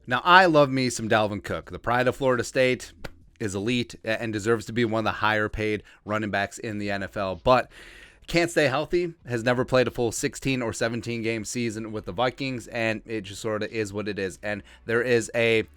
Now, I love me some Dalvin Cook. The pride of Florida State is elite and deserves to be one of the higher paid running backs in the NFL, but can't stay healthy, has never played a full 16 or 17 game season with the Vikings, and it just sort of is what it is. And there is an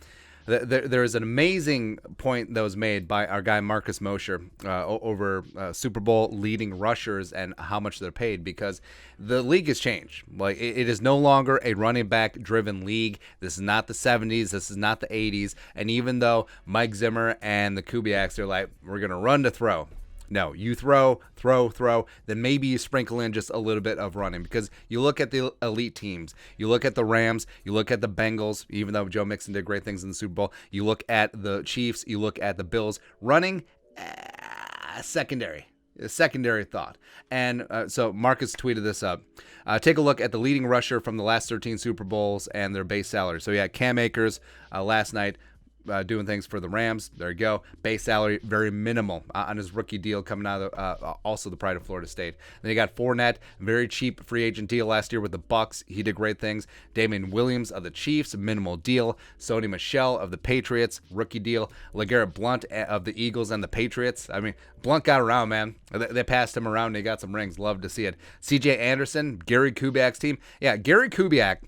amazing point that was made by our guy Marcus Mosher over Super Bowl leading rushers and how much they're paid, because the league has changed. Like, it is no longer a running back driven league. This is not the 70s. This is not the 80s. And even though Mike Zimmer and the Kubiaks are like, we're going to run to throw. No, you throw, then maybe you sprinkle in just a little bit of running, because you look at the elite teams, you look at the Rams, you look at the Bengals, even though Joe Mixon did great things in the Super Bowl, you look at the Chiefs, you look at the Bills, running, secondary thought. And so Marcus tweeted this up. Take a look at the leading rusher from the last 13 Super Bowls and their base salary. So yeah, Cam Akers last night, doing things for the Rams. There you go. Base salary, very minimal on his rookie deal coming out of also the pride of Florida State. Then you got Fournette, very cheap free agent deal last year with the Bucks. He did great things. Damian Williams of the Chiefs, minimal deal. Sony Michel of the Patriots, rookie deal. LeGarrette Blount of the Eagles and the Patriots. I mean, Blount got around, man. They passed him around and he got some rings. Love to see it. CJ Anderson, Gary Kubiak's team. Yeah, Gary Kubiak,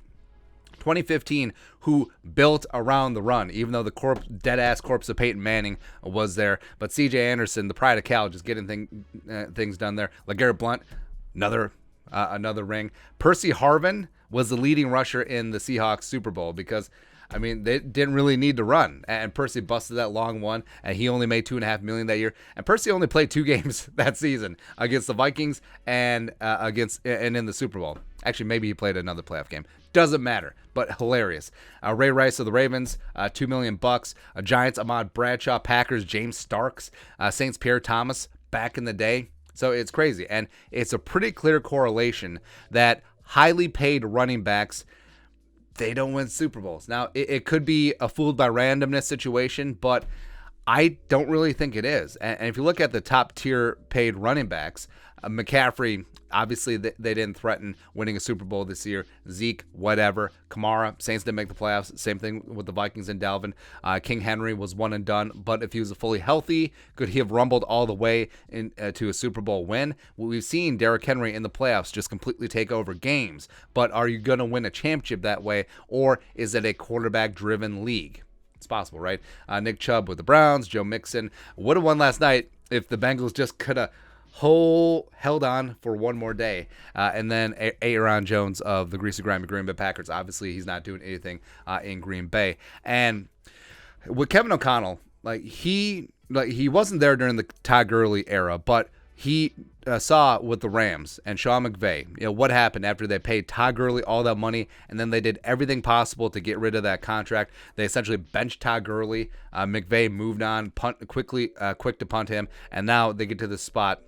2015, who built around the run, even though the dead-ass corpse of Peyton Manning was there. But CJ Anderson, the pride of Cal, just getting things done there. LeGarrette Blount, another ring. Percy Harvin was the leading rusher in the Seahawks Super Bowl, because, I mean, they didn't really need to run, and Percy busted that long one, and he only made $2.5 million that year. And Percy only played 2 games that season against the Vikings and in the Super Bowl. Actually, maybe he played another playoff game. Doesn't matter, but hilarious. Ray Rice of the Ravens, $2 million. Giants, Ahmad Bradshaw. Packers, James Starks. Saints, Pierre Thomas, back in the day. So it's crazy, and it's a pretty clear correlation that highly paid running backs, they don't win Super Bowls. Now, it could be a fooled by randomness situation, but I don't really think it is. And if you look at the top tier paid running backs, McCaffrey, obviously they didn't threaten winning a Super Bowl this year. Zeke, whatever. Kamara, Saints didn't make the playoffs. Same thing with the Vikings and Dalvin. King Henry was one and done, but if he was fully healthy, could he have rumbled all the way to a Super Bowl win? Well, we've seen Derrick Henry in the playoffs just completely take over games, but are you going to win a championship that way, or is it a quarterback-driven league? It's possible, right? Nick Chubb with the Browns, Joe Mixon would have won last night if the Bengals just could have held on for one more day. And then Aaron Jones of the Greasy Grimy Green Bay Packers. Obviously, he's not doing anything in Green Bay. And with Kevin O'Connell, he wasn't there during the Todd Gurley era, but he saw with the Rams and Sean McVay, what happened after they paid Todd Gurley all that money, and then they did everything possible to get rid of that contract. They essentially benched Todd Gurley. McVay moved on, quick to punt him, and now they get to this spot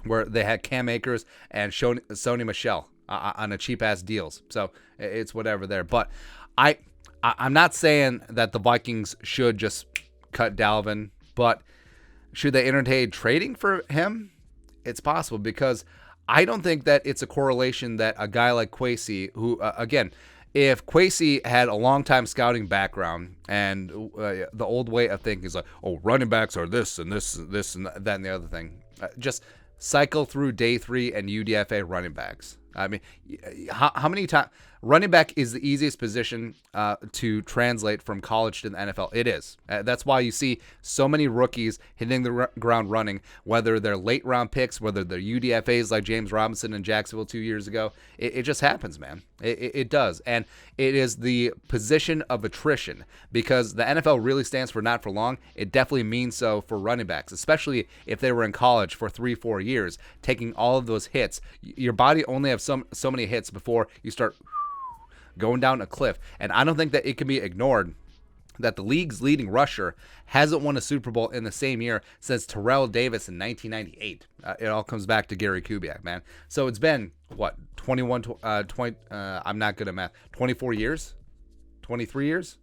where they had Cam Akers and Sony Michel on a cheap-ass deals. So it's whatever there. But I'm not saying that the Vikings should just cut Dalvin, but should they entertain trading for him? It's possible, because I don't think that it's a correlation that a guy like Kwesi, who, again, if Kwesi had a long-time scouting background and the old way of thinking is like, oh, running backs are this and this and this and that and the other thing, just cycle through day 3 and UDFA running backs. I mean, how many times? Running back is the easiest position to translate from college to the NFL. It is. That's why you see so many rookies hitting the ground running, whether they're late round picks, whether they're UDFAs like James Robinson in Jacksonville 2 years ago. It just happens, man. It does. And it is the position of attrition, because the NFL really stands for not for long. It definitely means so for running backs, especially if they were in college for 3-4 years, taking all of those hits. Your body only has so many hits before you start going down a cliff. And I don't think that it can be ignored that the league's leading rusher hasn't won a Super Bowl in the same year since Terrell Davis in 1998. It all comes back to Gary Kubiak, man. So it's been, 20, I'm not good at math, 24 years? 23 years?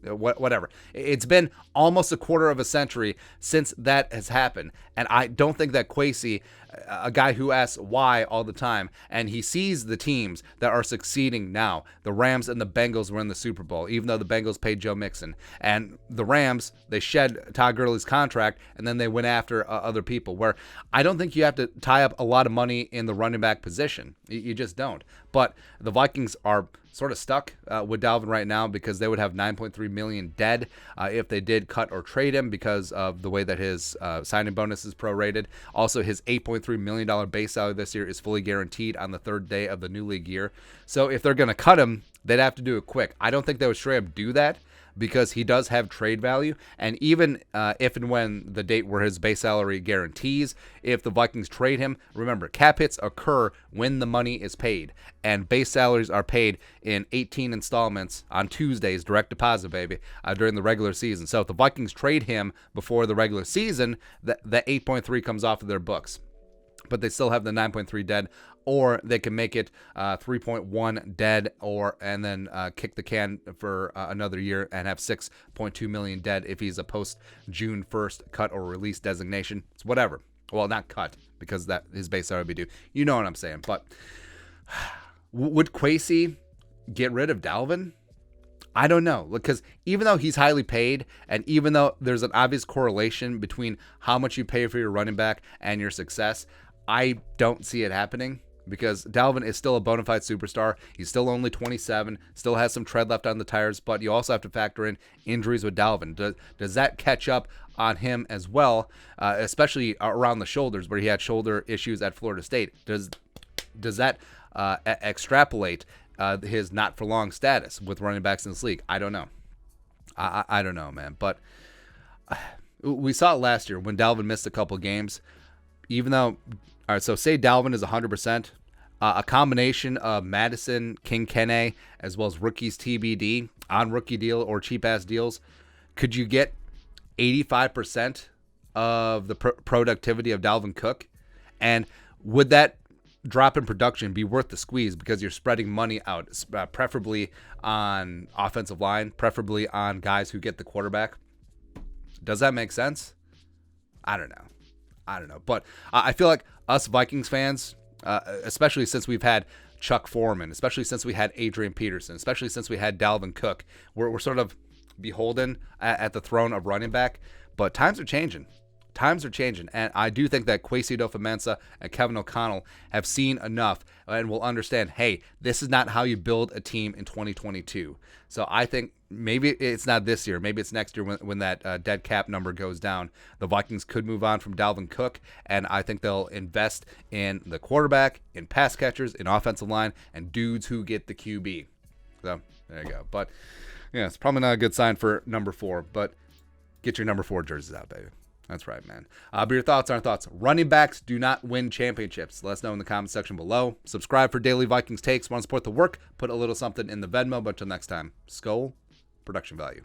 Whatever. It's been almost a quarter of a century since that has happened, and I don't think that Kwesi a guy who asks why all the time, and he sees the teams that are succeeding now. The Rams and the Bengals were in the Super Bowl, even though the Bengals paid Joe Mixon. And the Rams, they shed Todd Gurley's contract, and then they went after other people, where I don't think you have to tie up a lot of money in the running back position. You just don't. But the Vikings are sort of stuck with Dalvin right now because they would have $9.3 million dead if they did cut or trade him because of the way that his signing bonus is prorated. Also, his $8.3 million base salary this year is fully guaranteed on the third day of the new league year. So if they're going to cut him, they'd have to do it quick. I don't think they would straight up do that because he does have trade value. And even if and when the date where his base salary guarantees, if the Vikings trade him, remember, cap hits occur when the money is paid. And base salaries are paid in 18 installments on Tuesdays, direct deposit, baby, during the regular season. So if the Vikings trade him before the regular season, that 8.3 comes off of their books. But they still have the 9.3 dead, or they can make it 3.1 dead, and then kick the can for another year and have 6.2 million dead if he's a post June 1st cut or release designation. It's whatever. Well, not cut because that his base salary would be due. You know what I'm saying. But would Kwesi get rid of Dalvin? I don't know, because even though he's highly paid, and even though there's an obvious correlation between how much you pay for your running back and your success, I don't see it happening because Dalvin is still a bona fide superstar. He's still only 27, still has some tread left on the tires, but you also have to factor in injuries with Dalvin. Does that catch up on him as well, especially around the shoulders where he had shoulder issues at Florida State? Does that extrapolate his not for long status with running backs in this league? I don't know. I don't know, man. But we saw it last year when Dalvin missed a couple games. Even though, all right, so say Dalvin is 100%, a combination of Madison, King Kene, as well as rookies TBD on rookie deal or cheap ass deals, could you get 85% of the productivity of Dalvin Cook? And would that drop in production be worth the squeeze because you're spreading money out, preferably on offensive line, preferably on guys who get the quarterback? Does that make sense? I don't know. But I feel like us Vikings fans, especially since we've had Chuck Foreman, especially since we had Adrian Peterson, especially since we had Dalvin Cook, we're sort of beholden at the throne of running back. But times are changing. And I do think that Kwesi adofo-mensah and Kevin O'Connell have seen enough and will understand, hey, this is not how you build a team in 2022. So I think maybe it's not this year. Maybe it's next year when that dead cap number goes down. The Vikings could move on from Dalvin Cook, and I think they'll invest in the quarterback, in pass catchers, in offensive line, and dudes who get the QB. So there you go. But yeah, it's probably not a good sign for number 4, but get your number 4 jerseys out, baby. That's right, man. But your thoughts are thoughts. Running backs do not win championships. Let us know in the comment section below. Subscribe for daily Vikings takes. Want to support the work? Put a little something in the Venmo. But until next time, Skull Production Value.